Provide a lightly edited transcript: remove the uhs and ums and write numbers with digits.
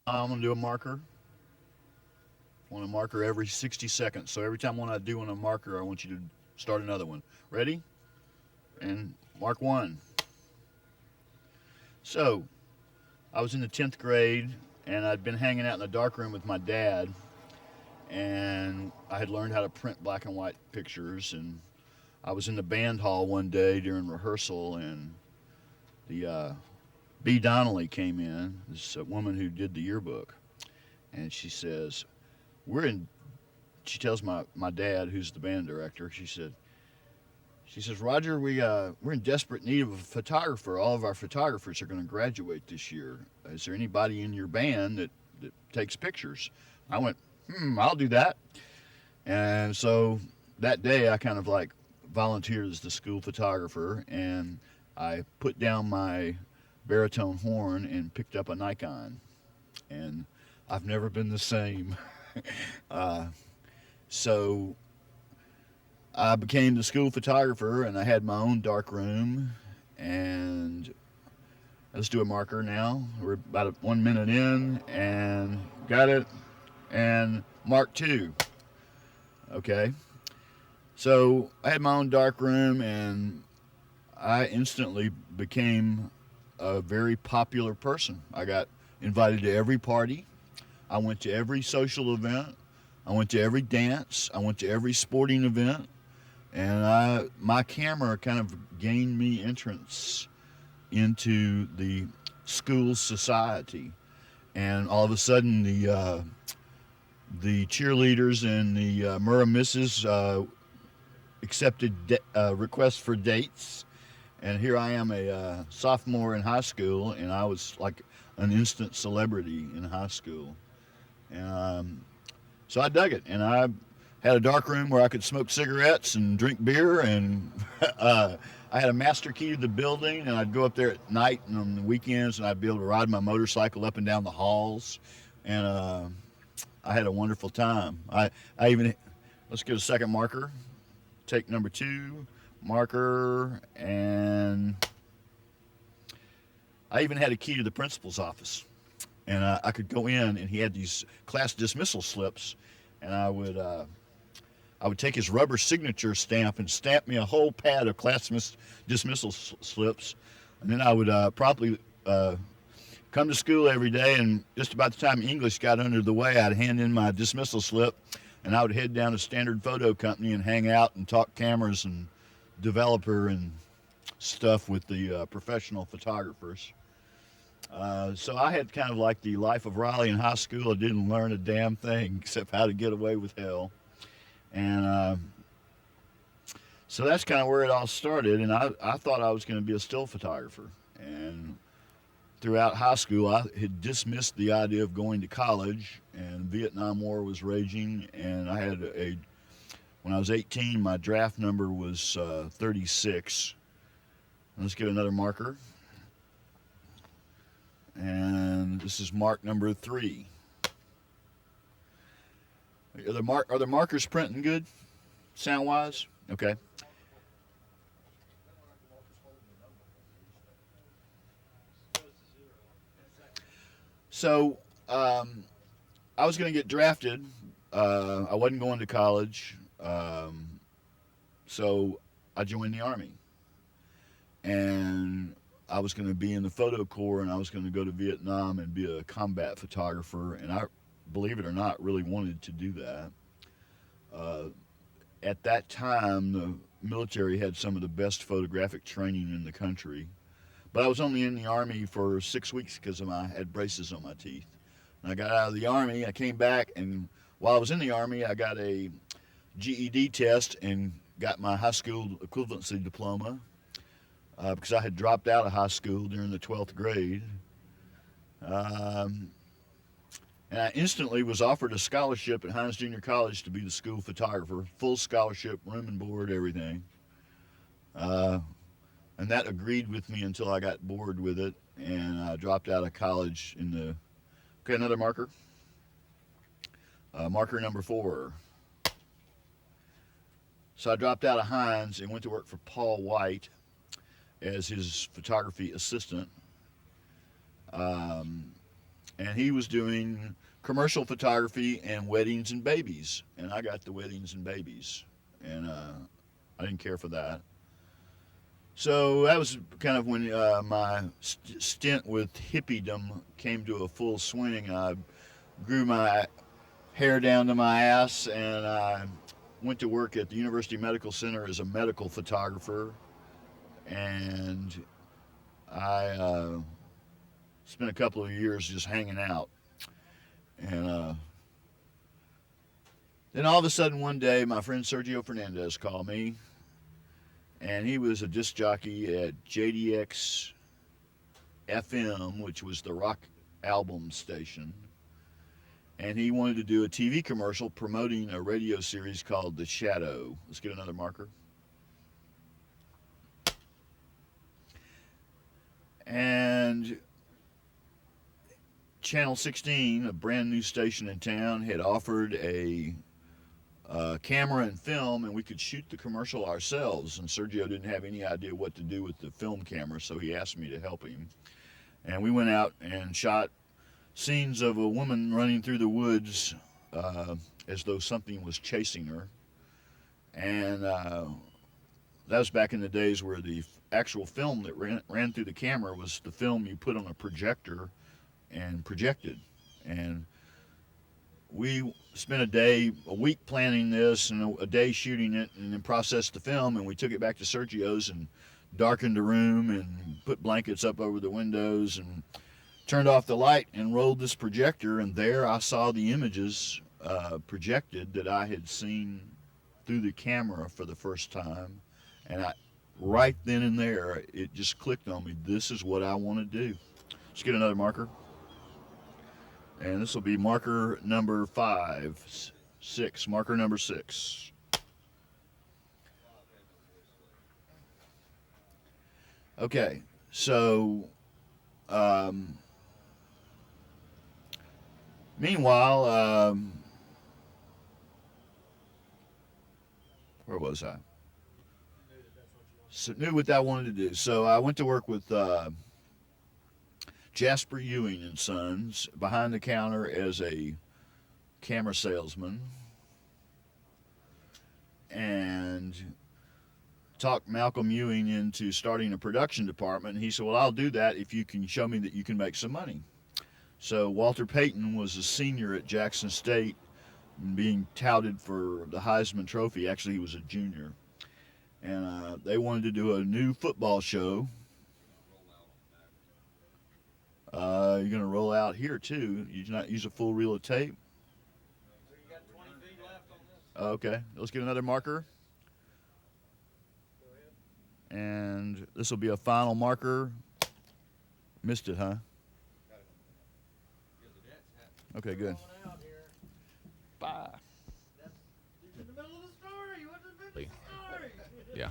I'm going to do a marker. I want a marker every 60 seconds. So every time when I do on a marker, I want you to start another one. Ready? And mark one. So I was in the 10th grade and I'd been hanging out in the dark room with my dad, and I had learned how to print black and white pictures. And I was in the band hall one day during rehearsal, and the B. Donnelly came in, this woman who did the yearbook, and she says, "We're in." She tells my dad, who's the band director, she says, "Roger, we're in desperate need of a photographer. All of our photographers are going to graduate this year. Is there anybody in your band that takes pictures?" I went, I'll do that. And so that day I kind of like volunteered as the school photographer, and I put down my baritone horn and picked up a Nikon. And I've never been the same. uh, so I became the school photographer, and I had my own dark room. And let's do a marker now. We're about 1 minute in, and got it. And mark two. Okay. So I had my own dark room, and I instantly became a very popular person. I got invited to every party. I went to every social event. I went to every dance. I went to every sporting event, and my camera kind of gained me entrance into the school society. And all of a sudden, the cheerleaders and the Murrah Misses accepted requests for dates, and here I am, a sophomore in high school, and I was like an instant celebrity in high school. And so I dug it, and I had a dark room where I could smoke cigarettes and drink beer, and I had a master key to the building, and I'd go up there at night and on the weekends, and I'd be able to ride my motorcycle up and down the halls, and I had a wonderful time. I even let's get a second marker. Take number two, marker, and I even had a key to the principal's office, and I could go in, and he had these class dismissal slips, and I would take his rubber signature stamp and stamp me a whole pad of class dismissal slips, and then I would promptly come to school every day, and just about the time English got under the way, I'd hand in my dismissal slip, and I would head down to Standard Photo Company and hang out and talk cameras and developer and stuff with the professional photographers. So I had kind of like the life of Riley in high school. I didn't learn a damn thing except how to get away with hell. And so that's kind of where it all started. And I thought I was going to be a still photographer. And throughout high school, I had dismissed the idea of going to college, and Vietnam War was raging. And I had when I was 18, my draft number was 36. Let's get another marker. And this is mark number three. Are the markers printing good, sound wise? Okay. So I was going to get drafted. I wasn't going to college, so I joined the army, and I was going to be in the photo corps, and I was going to go to Vietnam and be a combat photographer. And I, believe it or not, really wanted to do that. Uh, at that time, the military had some of the best photographic training in the country. But I was only in the Army for 6 weeks because I had braces on my teeth. And I got out of the Army, I came back, and while I was in the Army, I got a GED test and got my high school equivalency diploma because I had dropped out of high school during the 12th grade. Um, and I instantly was offered a scholarship at Hines Junior College to be the school photographer, full scholarship, room and board, everything. Uh, and that agreed with me until I got bored with it, and I dropped out of college in the. Okay, another marker. Marker number four. So I dropped out of Hines and went to work for Paul White as his photography assistant. Um, and he was doing commercial photography and weddings and babies, and I got the weddings and babies, and I didn't care for that. So that was kind of when my stint with hippiedom came to a full swing. I grew my hair down to my ass, and I went to work at the University Medical Center as a medical photographer, and I spent a couple of years just hanging out. And then all of a sudden one day, my friend Sergio Fernandez called me, and he was a disc jockey at JDX FM, which was the rock album station. And he wanted to do a TV commercial promoting a radio series called The Shadow. Let's get another marker. And Channel 16, a brand new station in town, had offered a camera and film, and we could shoot the commercial ourselves. And Sergio didn't have any idea what to do with the film camera, so he asked me to help him. And we went out and shot scenes of a woman running through the woods as though something was chasing her. And that was back in the days where the actual film that ran through the camera was the film you put on a projector and projected. And we spent a week planning this and a day shooting it, and then processed the film, and we took it back to Sergio's and darkened the room and put blankets up over the windows and turned off the light and rolled this projector, and there I saw the images projected that I had seen through the camera for the first time. And right then and there, it just clicked on me. This is what I want to do. Let's get another marker. And this will be marker number 6. Marker number 6. Okay, so meanwhile, where was I? So knew what I wanted to do. So I went to work with Jasper Ewing and Sons behind the counter as a camera salesman, and talked Malcolm Ewing into starting a production department. And he said, well, I'll do that if you can show me that you can make some money. So Walter Payton was a senior at Jackson State, being touted for the Heisman Trophy. Actually, he was a junior. And they wanted to do a new football show. You're going to roll out here, too. You do not use a full reel of tape. So you got 20 feet left on this. Okay, let's get another marker. Go ahead. And this will be a final marker. Missed it, huh? Okay, good. Going out here. Bye. He's in the middle of the story. He wasn't finished the story. Yeah.